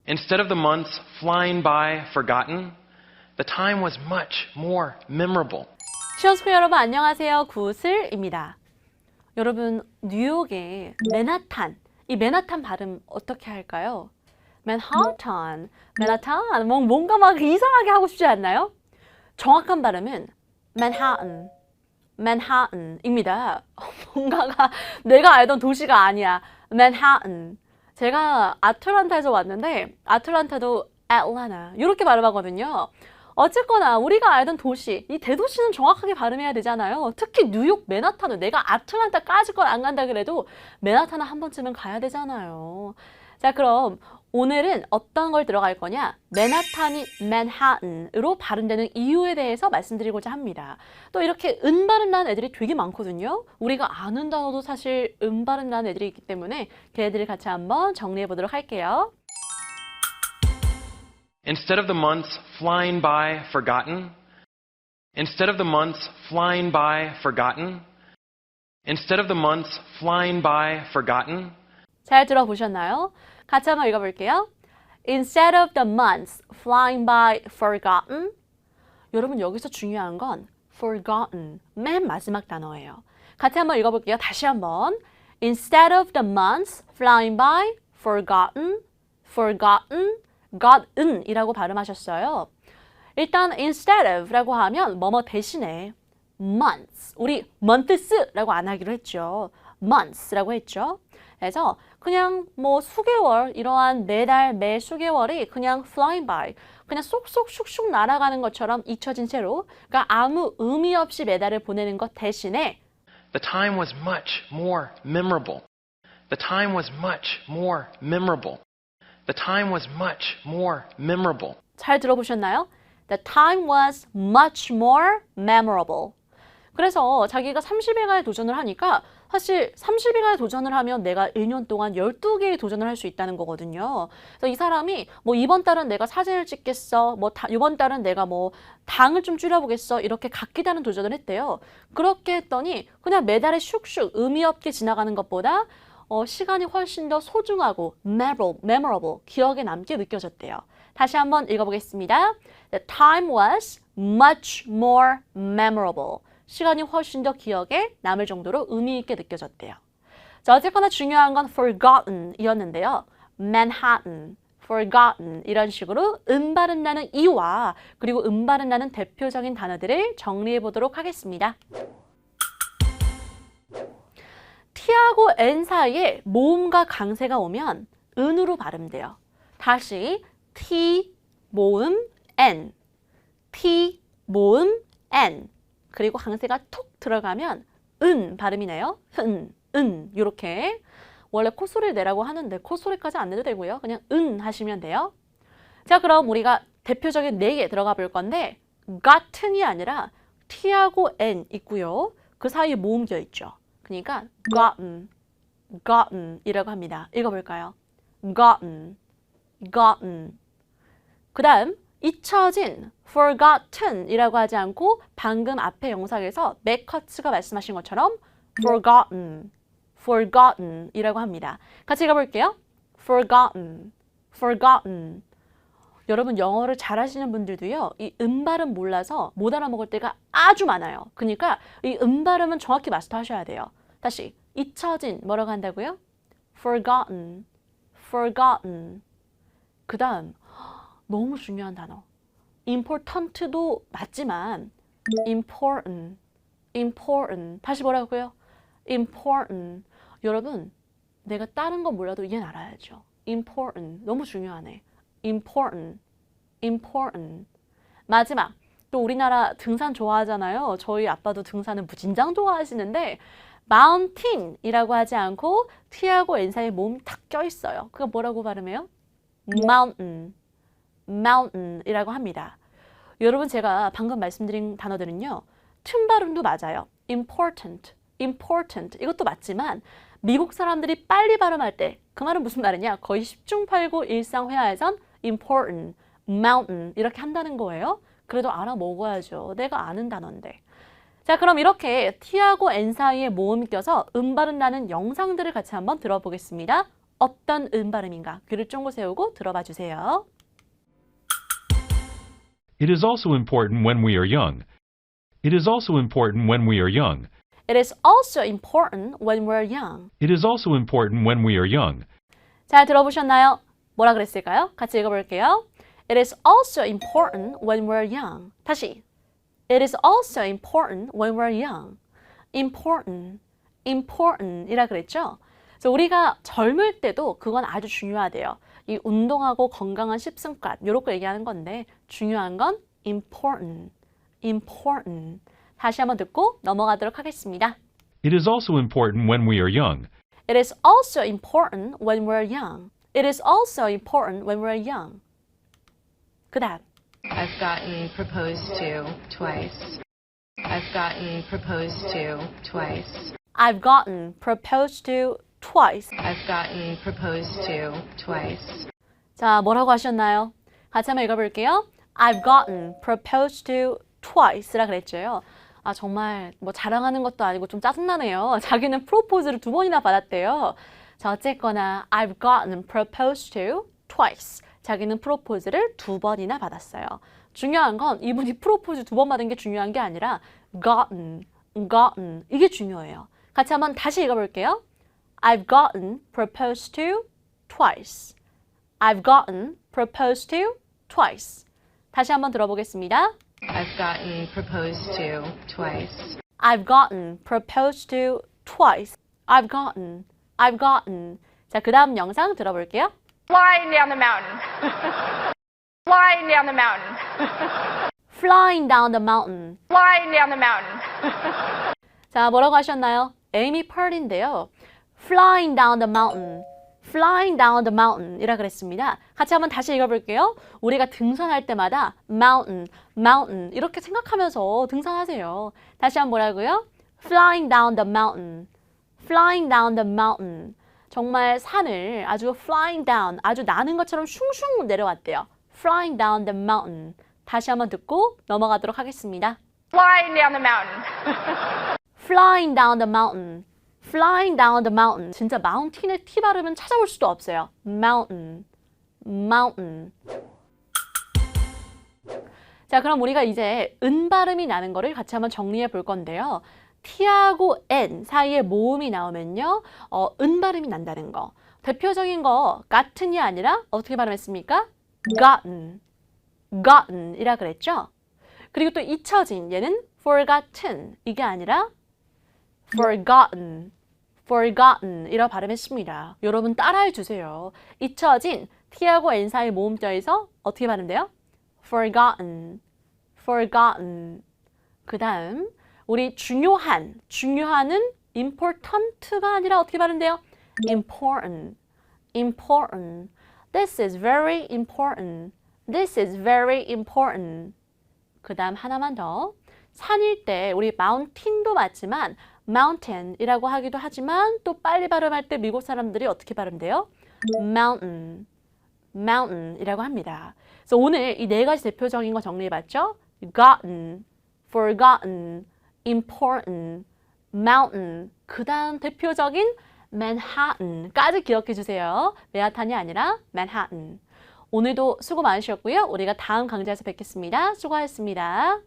Instead of the months flying by forgotten, the time was much more memorable. 시원스쿨 여러분 안녕하세요. 구슬입니다. 여러분 뉴욕의 맨하탄, 이 맨하탄 발음 어떻게 할까요? 맨하탄, 맨하탄 뭔가 막 이상하게 하고 싶지 않나요? 정확한 발음은 맨하튼, 맨하튼입니다. 뭔가가 내가 알던 도시가 아니야. 맨하튼. 제가 아틀란타에서 왔는데 아틀란타도 애틀랜타 이렇게 발음하거든요. 어쨌거나 우리가 알던 도시, 이 대도시는 정확하게 발음해야 되잖아요. 특히 뉴욕 맨하탄은 내가 아틀란타까지 걸 안 간다 그래도 맨하탄은 한 번쯤은 가야 되잖아요. 자, 그럼 오늘은 어떤 걸 들어갈 거냐? 맨하탄이 맨하튼으로 발음되는 이유에 대해서 말씀드리고자 합니다. 또 이렇게 은발음 나는 애들이 되게 많거든요. 우리가 아는 단어도 사실 은발음 나는 애들이 있기 때문에 걔네들을 같이 한번 정리해 보도록 할게요. Instead of the months flying by forgotten, instead of the months flying by forgotten, instead of the months flying by forgotten. 잘 들어보셨나요? 같이 한번 읽어볼게요. Instead of the months flying by forgotten. 여러분 여기서 중요한 건 forgotten, 맨 마지막 단어예요. 같이 한번 읽어볼게요. 다시 한번. Instead of the months flying by forgotten, forgotten, gotten 이라고 발음하셨어요. 일단 instead of라고 하면 뭐뭐 대신에 months, 우리 months라고 안 하기로 했죠. months라고 했죠. 그래서 그냥 뭐 수개월, 이러한 매달, 매 수개월이 그냥 flying by, 그냥 쏙쏙 슉슉 날아가는 것처럼 잊혀진 채로, 그러니까 아무 의미 없이 매달을 보내는 것 대신에 The time was much more memorable. The time was much more memorable. The time was much more memorable. 잘 들어보셨나요? The time was much more memorable. 그래서 자기가 30일간의 도전을 하니까 사실 30일간의 도전을 하면 내가 1년 동안 12개의 도전을 할 수 있다는 거거든요. 그래서 이 사람이 뭐 이번 달은 내가 사진을 찍겠어, 뭐 이번 달은 내가 뭐 당을 좀 줄여보겠어, 이렇게 각기 다른 도전을 했대요. 그렇게 했더니 그냥 매달에 슉슉 의미 없게 지나가는 것보다 시간이 훨씬 더 소중하고 memorable, 기억에 남게 느껴졌대요. 다시 한번 읽어보겠습니다. The time was much more memorable. 시간이 훨씬 더 기억에 남을 정도로 의미 있게 느껴졌대요. 자, 어쨌거나 중요한 건 forgotten 이었는데요. Manhattan, forgotten 이런 식으로 음발음 나는 이와 그리고 음발음 나는 대표적인 단어들을 정리해 보도록 하겠습니다. T하고 N 사이에 모음과 강세가 오면 은으로 발음돼요. 다시 T 모음 N, T 모음 N, 그리고 강세가 툭 들어가면 은 발음이네요. 이렇게 원래 콧소리를 내라고 하는데 콧소리까지 안 내도 되고요. 그냥 은 하시면 돼요. 자, 그럼 우리가 대표적인 4개 들어가 볼 건데 gotten이 아니라 T하고 N 있고요. 그 사이에 모음 껴 있죠. 그러니까 gotten 이라고 합니다. 읽어볼까요? gotten. 그 다음 잊혀진 forgotten 이라고 하지 않고 방금 앞에 영상에서 맥커츠가 말씀하신 것처럼 forgotten 이라고 합니다. 같이 읽어볼게요. forgotten. 여러분 영어를 잘하시는 분들도요, 이 음발음 몰라서 못 알아먹을 때가 아주 많아요. 그러니까 이 음발음은 정확히 마스터하셔야 돼요. 다시 잊혀진 뭐라고 한다고요? forgotten. 그 다음 너무 중요한 단어. important도 맞지만 important. 다시 뭐라고요? important. 여러분 내가 다른 건 몰라도 얘는 알아야죠. important. 너무 중요하네. important. 마지막. 또 우리나라 등산 좋아하잖아요. 저희 아빠도 등산은 무진장 좋아하시는데 mountain이라고 하지 않고 T하고 N 사이에 모음이 탁 껴있어요. 그거 뭐라고 발음해요? mountain이라고 합니다. 여러분 제가 방금 말씀드린 단어들은요. 틈 발음도 맞아요. important. 이것도 맞지만 미국 사람들이 빨리 발음할 때 그 말은 무슨 말이냐? 거의 10중 8구 일상회화에선 important, mountain 이렇게 한다는 거예요. 그래도 알아먹어야죠. 내가 아는 단어인데. 자, 그럼 이렇게 T하고 N 사이에 모음이 껴서 발음 나는 영상들을 같이 한번 들어보겠습니다. 어떤 발음인가? 귀를 쫑긋 세우고 들어봐 주세요. It is also important when we are young. It is also important when we are young. It is also important when we're young. It is also important when we are young. 잘 들어보셨나요? 뭐라 그랬을까요? 같이 읽어볼게요. It is also important when we're young. 다시. It is also important when we're young. Important, important 이라 그랬죠? 그래서 우리가 젊을 때도 그건 아주 중요하대요. 이 운동하고 건강한 식습관 이렇게 얘기하는 건데 중요한 건 important, important. 다시 한번 듣고 넘어가도록 하겠습니다. It is also important when we are young. It is also important when we're young. It is also important when we're young. 그 다음. I've gotten proposed to twice. I've gotten proposed to twice. I've gotten proposed to twice. I've gotten proposed to twice. 자, 뭐라고 하셨나요? 같이 한번 읽어볼게요. I've gotten proposed to twice라 그랬죠. 아, 정말 뭐 자랑하는 것도 아니고 좀 짜증나네요. 자기는 프로포즈를 2번이나 받았대요. 자, 어쨌거나 I've gotten proposed to twice. 자기는 프로포즈를 2번이나 받았어요. 중요한 건 이분이 프로포즈 2번 받은 게 중요한 게 아니라 gotten 이게 중요해요. 같이 한번 다시 읽어볼게요. I've gotten proposed to twice. I've gotten proposed to twice. 다시 한번 들어보겠습니다. I've gotten proposed to twice. I've gotten proposed to twice. I've gotten. 자, 그 다음 영상 들어볼게요. Flying down the mountain. Flying down the mountain. Flying down the mountain. Flying down the mountain. 자, 뭐라고 하셨나요? 에이미 펄인데요. Flying down the mountain. Flying down the mountain 이라 그랬습니다. 같이 한번 다시 읽어볼게요. 우리가 등산할 때마다 mountain, mountain 이렇게 생각하면서 등산하세요. 다시 한번 뭐라고요? Flying down the mountain. Flying down the mountain. 정말 산을 아주 flying down, 아주 나는 것처럼 슝슝 내려왔대요. Flying down the mountain. 다시 한번 듣고 넘어가도록 하겠습니다. Flying down the mountain. Flying down the mountain. Flying down the mountain. 진짜 마운틴의 T 발음은 찾아볼 수도 없어요. Mountain. Mountain. 자, 그럼 우리가 이제 은 발음이 나는 거를 같이 한번 정리해 볼 건데요. T하고 N 사이에 모음이 나오면요. 은 발음이 난다는 거. 대표적인 거 gotten이 아니라 어떻게 발음했습니까? gotten. gotten 이라 그랬죠. 그리고 또 잊혀진 얘는 forgotten 이게 아니라 forgotten. forgotten 이라 발음했습니다. 여러분 따라해 주세요. 잊혀진 T하고 N 사이 모음 껴서 어떻게 발음돼요? forgotten. forgotten. 그 다음 우리 중요한은 important가 아니라 어떻게 발음돼요? important. important. This is very important. This is very important. 그 다음 하나만 더. 산일 때 우리 mountain도 맞지만 mountain이라고 하기도 하지만 또 빨리 발음할 때 미국 사람들이 어떻게 발음돼요? mountain. mountain이라고 합니다. 그래서 오늘 이 네 가지 대표적인 거 정리해봤죠? gotten, forgotten, important, mountain. 그 다음 대표적인 Manhattan까지 기억해 주세요. 맨하탄이 아니라 Manhattan. 오늘도 수고 많으셨고요. 우리가 다음 강좌에서 뵙겠습니다. 수고하셨습니다.